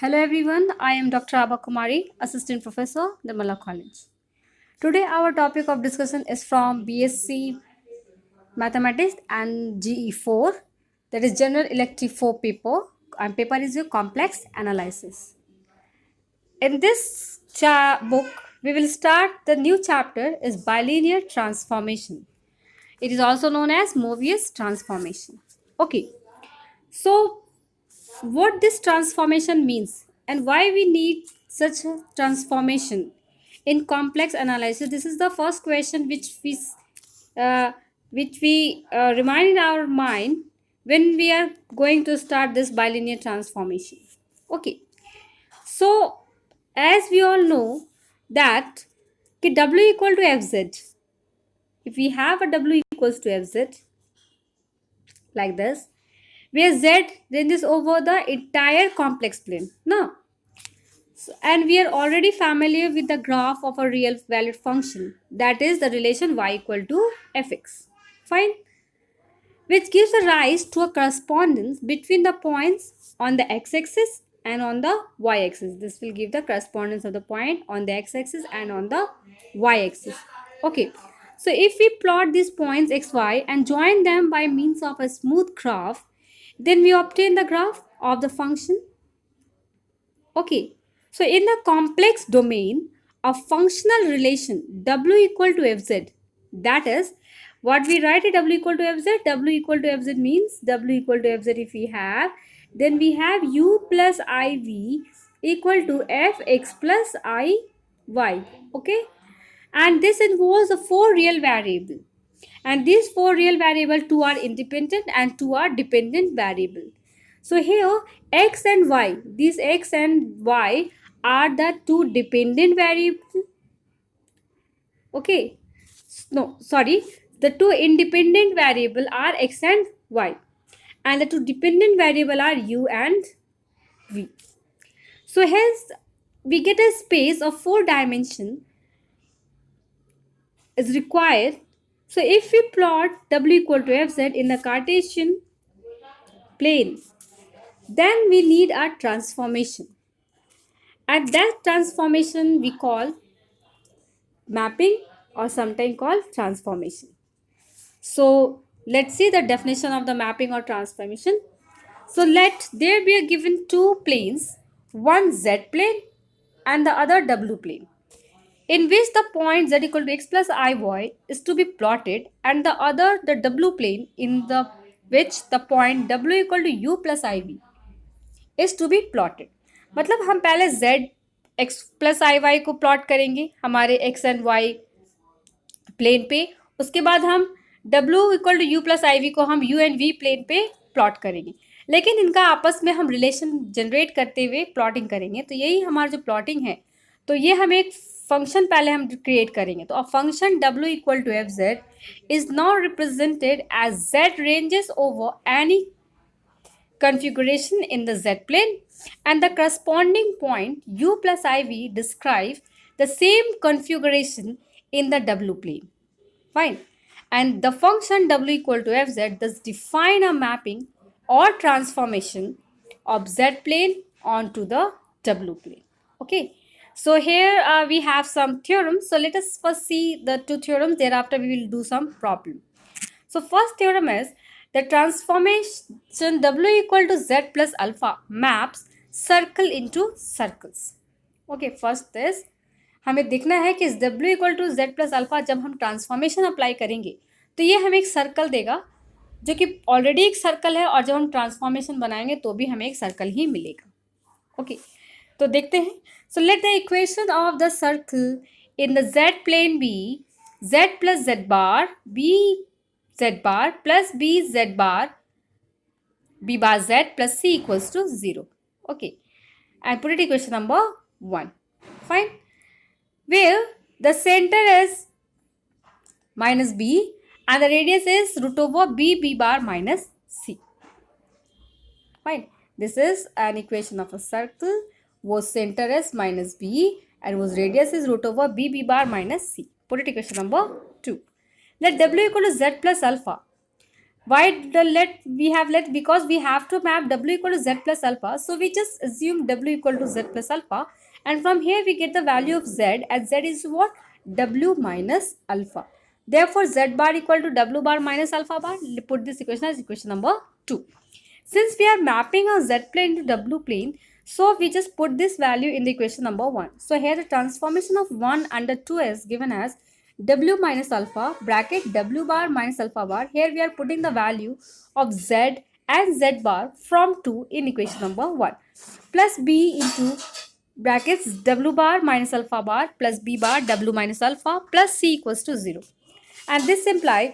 Hello everyone, I am Dr. Abha Kumari, Assistant Professor, Nirmala College. Today our topic of discussion is from BSc Mathematics and GE4, that is General Elective 4 paper, and paper is your complex analysis. In this book, we will start the new chapter is bilinear transformation. It is also known as Mobius transformation. Okay, so what this transformation means and why we need such a transformation in complex analysis. This is the first question uh, which we remind in our mind when we are going to start this bilinear transformation. Okay, so as we all know that w equal to fz, if we have a w equals to fz like this, where z ranges over the entire complex plane. Now, and we are already familiar with the graph of a real valued function, that is the relation y equal to fx. Fine. Which gives a rise to a correspondence between the points on the x-axis and on the y-axis. This will give the correspondence of the point on the x-axis and on the y-axis. Okay. So if we plot these points xy and join them by means of a smooth graph, then we obtain the graph of the function. Okay, so in the complex domain, a functional relation w equal to fz, that is what we write at w equal to fz. W equal to fz means w equal to fz if we have, then we have u plus iv equal to fx plus iy. Okay, and this involves the four real variable, and these four real variable, two are independent and two are dependent variable. So here x and y, these x and y are the two dependent variable. Okay, no, sorry, the two independent variable are x and y, and the two dependent variable are u and v. So hence we get a space of 4 dimension is required. So if we plot w equal to fz in the Cartesian plane, then we need a transformation. And that transformation we call mapping or sometimes called transformation. So let's see the definition of the mapping or transformation. So let there be a given two planes, one z plane and the other w plane, in which the point z equal to x plus iy is to be plotted, and the other the w plane in the which the point w equal to u plus iv is to be plotted. मतलब हम पहले z x plus आई Y को plot करेंगे हमारे x and y plane पे, उसके बाद हम w equal to u plus i v को हम u एंड v प्लेन पे प्लॉट करेंगे, लेकिन इनका आपस में हम रिलेशन जनरेट करते हुए प्लॉटिंग करेंगे. तो यही हमारा जो प्लॉटिंग है, तो ये हम एक फंक्शन पहले हम क्रिएट करेंगे. तो a function w equal to f z is now represented as z ranges over any configuration in the z plane, and the corresponding point u plus iv describe the same configuration in the w plane. Fine. And the function w equal to fz does define a mapping or transformation of z plane onto the w plane. Okay, so here we have some theorems. So let us first see the two theorems, thereafter we will do some problem. So first theorem is the transformation w equal to z plus alpha maps circle into circles. Okay, first is हमें देखना है कि w equal to z plus alpha जब हम transformation apply करेंगे तो ये हमें एक सर्कल देगा, जो कि ऑलरेडी एक सर्कल है, और जब हम ट्रांसफॉर्मेशन बनाएंगे तो भी हमें एक सर्कल ही मिलेगा. ओके, तो देखते हैं. So let the equation of the circle in the z plane be z plus z bar b z bar plus b z bar b bar z plus c equals to 0. Okay, and put it equation number 1. Fine. Where the center is minus b and the radius is root over b bar minus c. Fine. This is an equation of a circle whose center is minus b and whose radius is root over b bar minus c. Put it equation number 2. Let w equal to z plus alpha. Why the let we have let? Because we have to map w equal to z plus alpha, so we just assume w equal to z plus alpha, and from here we get the value of z, as z is what? W minus alpha. Therefore z bar equal to w bar minus alpha bar. Put this equation as equation number 2. Since we are mapping our z plane to w plane, so we just put this value in the equation number 1. So here the transformation of 1 under 2 is given as w minus alpha bracket w bar minus alpha bar. Here we are putting the value of z and z bar from 2 in equation number 1, plus b into brackets w bar minus alpha bar plus b bar w minus alpha plus c equals to 0. And this implies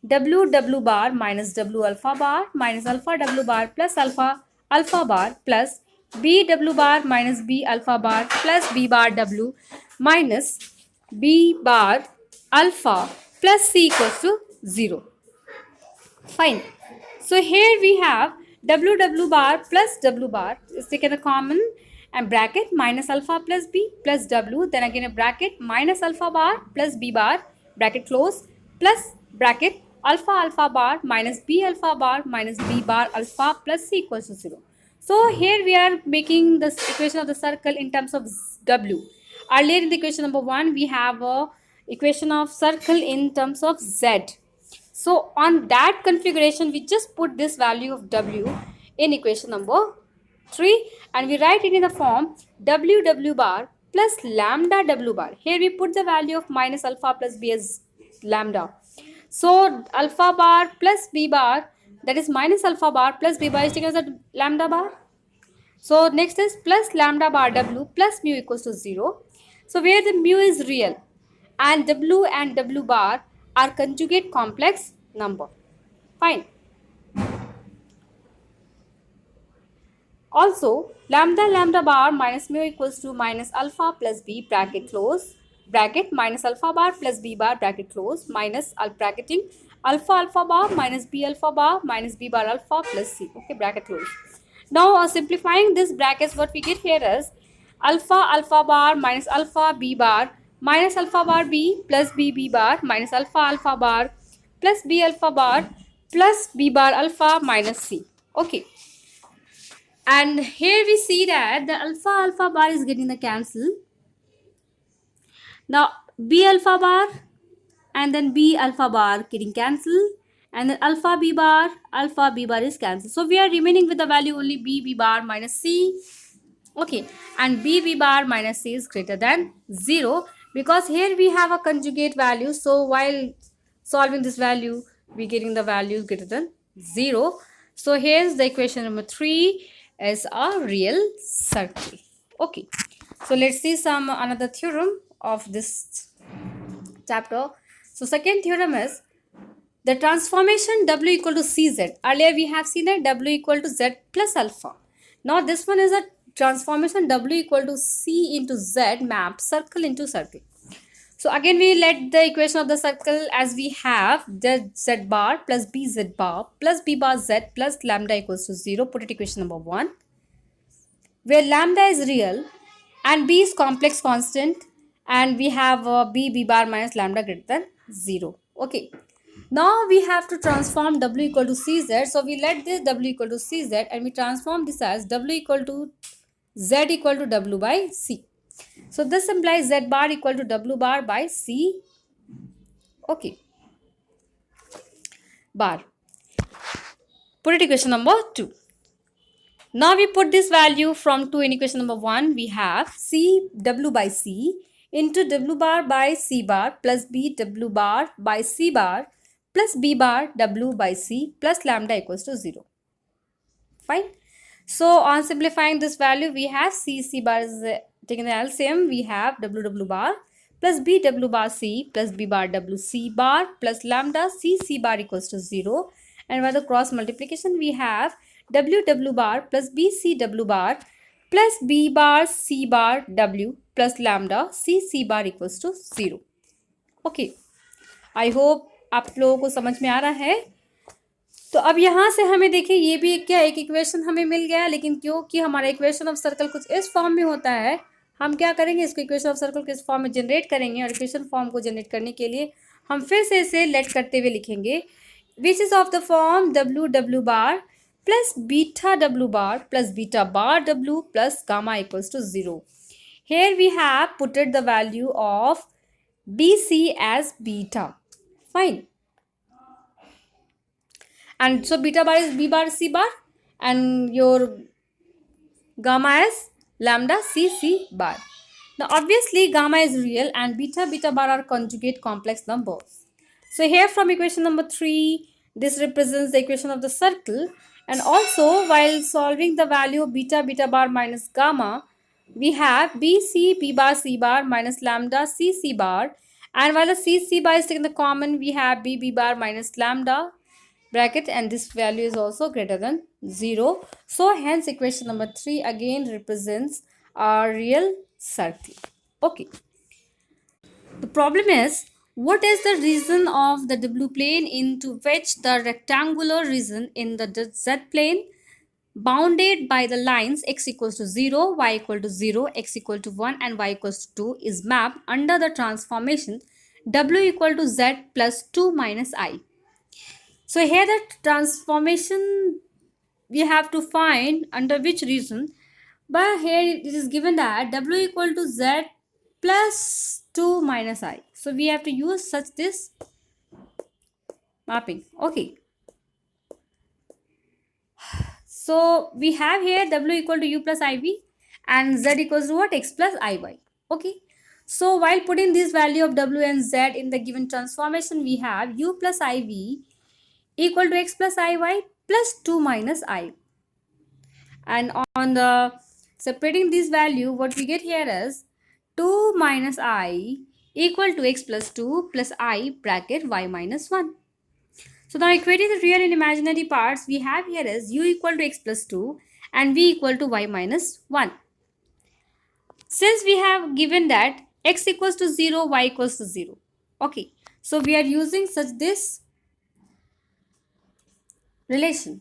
w bar minus w alpha bar minus alpha w bar plus alpha bar plus b w bar minus b alpha bar plus b bar w minus b bar alpha plus c equals to 0. Fine. So here we have w bar plus w bar is taken a common, and bracket minus alpha plus b plus w, then again a bracket minus alpha bar plus b bar bracket close plus bracket alpha bar minus b alpha bar minus b bar alpha plus c equals to 0. So here we are making this equation of the circle in terms of w. Earlier in the equation number 1 we have a equation of circle in terms of z. So on that configuration, we just put this value of w in equation number 3, and we write it in the form w bar plus lambda w bar. Here we put the value of minus alpha plus b as lambda. So alpha bar plus b bar, that is minus alpha bar plus b bar, is taken as a lambda bar. So next is plus lambda bar w plus mu equals to 0. So where the mu is real and w bar are conjugate complex number. Fine. Also, lambda bar minus mu equals to minus alpha plus b bracket close bracket minus alpha bar plus b bar bracket close minus bracketing alpha bar minus b alpha bar minus b bar alpha plus c. Okay, bracket close. Now simplifying this brackets, what we get here is alpha bar minus alpha b bar minus alpha bar b plus b bar minus alpha bar plus b alpha bar plus b bar alpha minus c. Okay. And here we see that the alpha bar is getting the cancel. Now b alpha bar and then b alpha bar getting cancelled, and then alpha b bar is cancelled. So we are remaining with the value only b bar minus c. Okay, and b bar minus c is greater than 0, because here we have a conjugate value. So while solving this value, we getting the value greater than 0. So here's the equation number 3 is a real circle. Okay, so let's see some another theorem of this chapter. So second theorem is the transformation w equal to cz. Earlier we have seen that w equal to z plus alpha. Now this one is a transformation w equal to c into z map circle into circle. So again we let the equation of the circle as we have the z bar plus bz bar plus b bar z plus lambda equals to 0. Put it equation number 1, where lambda is real and b is complex constant, and we have b bar minus lambda greater than 0. Okay. Now we have to transform w equal to cz. So we let this w equal to cz and we transform this as w equal to z equal to w by c. So this implies z bar equal to w bar by c. Okay. Bar. Put it equation number 2. Now we put this value from 2 in equation number 1. We have c w by c into w bar by c bar plus b w bar by c bar plus b bar w by c plus lambda equals to 0. Fine. So on simplifying this value, we have c bar is taking the LCM. We have w bar plus b w bar c plus b bar w c bar plus lambda c bar equals to 0. And by the cross multiplication, we have w bar plus b c w bar plus b bar c bar w plus lambda c bar equals to 0. Okay. I hope आप लोगों को समझ में आ रहा है. तो अब यहाँ से हमें देखिए ये भी क्या एक इक्वेशन हमें मिल गया, लेकिन क्योंकि हमारा इक्वेशन ऑफ सर्कल कुछ इस फॉर्म में होता है, हम क्या करेंगे, इसको इक्वेशन ऑफ सर्कल किस फॉर्म में जनरेट करेंगे, और इक्वेशन फॉर्म को जनरेट करने के लिए हम फिर से इसे लेट करते हुए लिखेंगे which is of the form w bar plus beta w bar plus beta bar w plus gamma equals to 0. Here we have putted the value of BC as beta. Fine. And so beta bar is B bar C bar and your gamma is lambda C bar. Now obviously gamma is real and beta bar are conjugate complex numbers. So here from equation number 3, this represents the equation of the circle, and also while solving the value of beta bar minus gamma, we have BC B bar C bar minus lambda C bar, and while the C bar is taken the common, we have B bar minus lambda bracket, and this value is also greater than 0. So hence equation number 3 again represents a real circle. Okay. The problem is, what is the region of the W plane into which the rectangular region in the Z plane bounded by the lines x equals to 0, y equal to 0, x equal to 1 and y equals to 2 is mapped under the transformation W equal to Z plus 2 minus I. So here the transformation we have to find under which region, but here it is given that W equal to Z plus 2 minus I. So we have to use such this mapping. Okay. So we have here W equal to U plus IV and Z equals to what? X plus IY. Okay. So while putting this value of W and Z in the given transformation, we have U plus IV equal to X plus IY plus 2 minus I. And on the separating this value, what we get here is 2 minus I equal to X plus 2 plus I bracket Y minus 1. So now equating the real and imaginary parts we have here is U equal to X plus 2 and V equal to Y minus 1. Since we have given that X equals to 0, Y equals to 0. Okay. So we are using such this relation,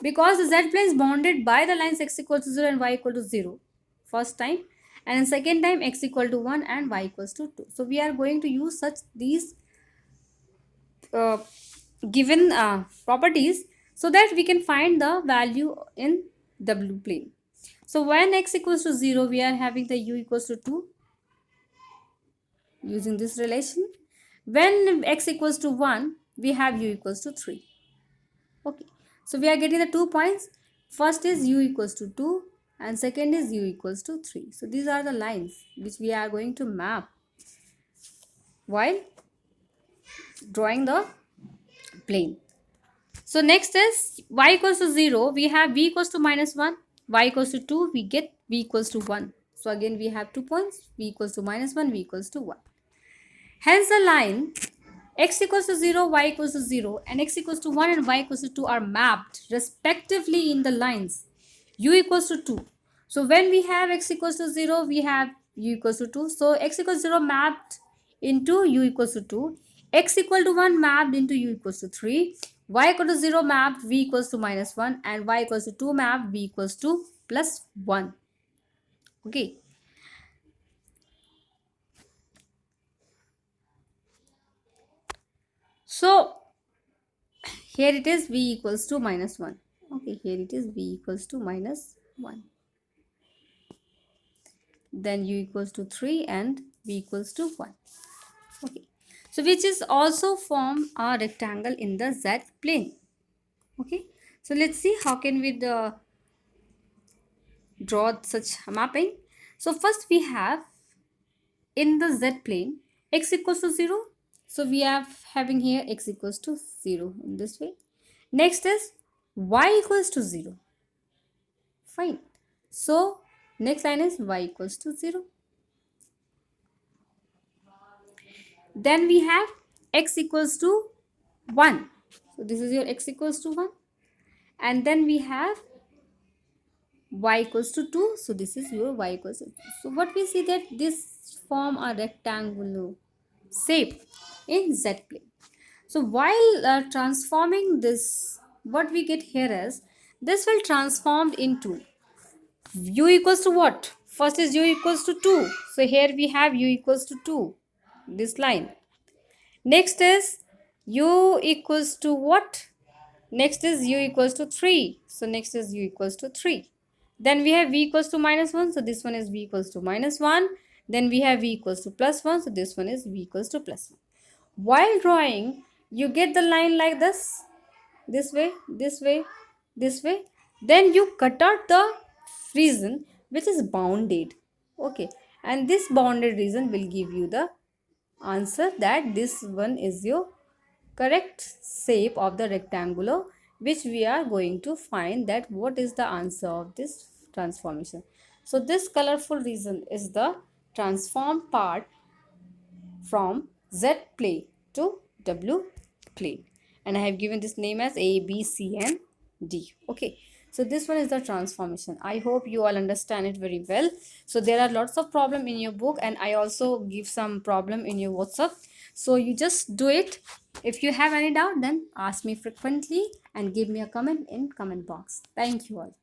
because the Z plane is bounded by the lines x equals to 0 and y equal to 0 first time, and in second time x equal to 1 and y equals to 2. So we are going to use such these given properties so that we can find the value in W plane. So when x equals to 0, we are having the u equals to 2 using this relation. When x equals to 1, we have u equals to 3. Okay. So we are getting the 2 points. First is u equals to 2 and second is u equals to 3. So these are the lines which we are going to map while drawing the plane. So next is y equals to 0. We have v equals to minus 1. Y equals to 2. We get v equals to 1. So again we have 2 points. V equals to minus 1. V equals to 1. Hence the line x equals to 0, y equals to 0 and x equals to 1 and y equals to 2 are mapped respectively in the lines u equals to 2. So when we have x equals to 0, we have u equals to 2. So x equals to 0 mapped into u equals to 2. X equal to 1 mapped into u equals to 3. Y equal to 0 mapped v equals to minus 1 and y equals to 2 mapped v equals to plus 1. Okay. So here it is v equals to minus 1. Okay, here it is v equals to minus 1. Then u equals to 3 and v equals to 1. Okay. So which is also form a rectangle in the Z plane. Okay. So let's see how can we draw such a mapping. So first we have in the Z plane x equals to 0. So we are having here x equals to 0 in this way. Next is y equals to 0. Fine. So next line is y equals to 0. Then we have x equals to 1. So this is your x equals to 1. And then we have y equals to 2. So this is your y equals to 2. So what we see that this form a rectangular shape in Z plane. So while transforming this, what we get here is this will transform into u equals to what? First is u equals to 2. So here we have u equals to 2. This line. Next is u equals to what? Next is u equals to 3. So next is u equals to 3. Then we have v equals to minus 1. So this one is v equals to minus 1. Then we have v equals to plus 1. So this one is v equals to plus 1. While drawing, you get the line like this way, this way, this way. Then you cut out the region which is bounded. Okay. And this bounded region will give you the answer that this one is your correct shape of the rectangular, which we are going to find that what is the answer of this transformation. So this colorful region is the transform part from Z plane to W plane, and I have given this name as A, B, C and D. Okay, so this one is the transformation. I hope you all understand it very well. So there are lots of problem in your book, and I also give some problem in your WhatsApp, so you just do it. If you have any doubt, then ask me frequently and give me a comment in comment box. Thank you all.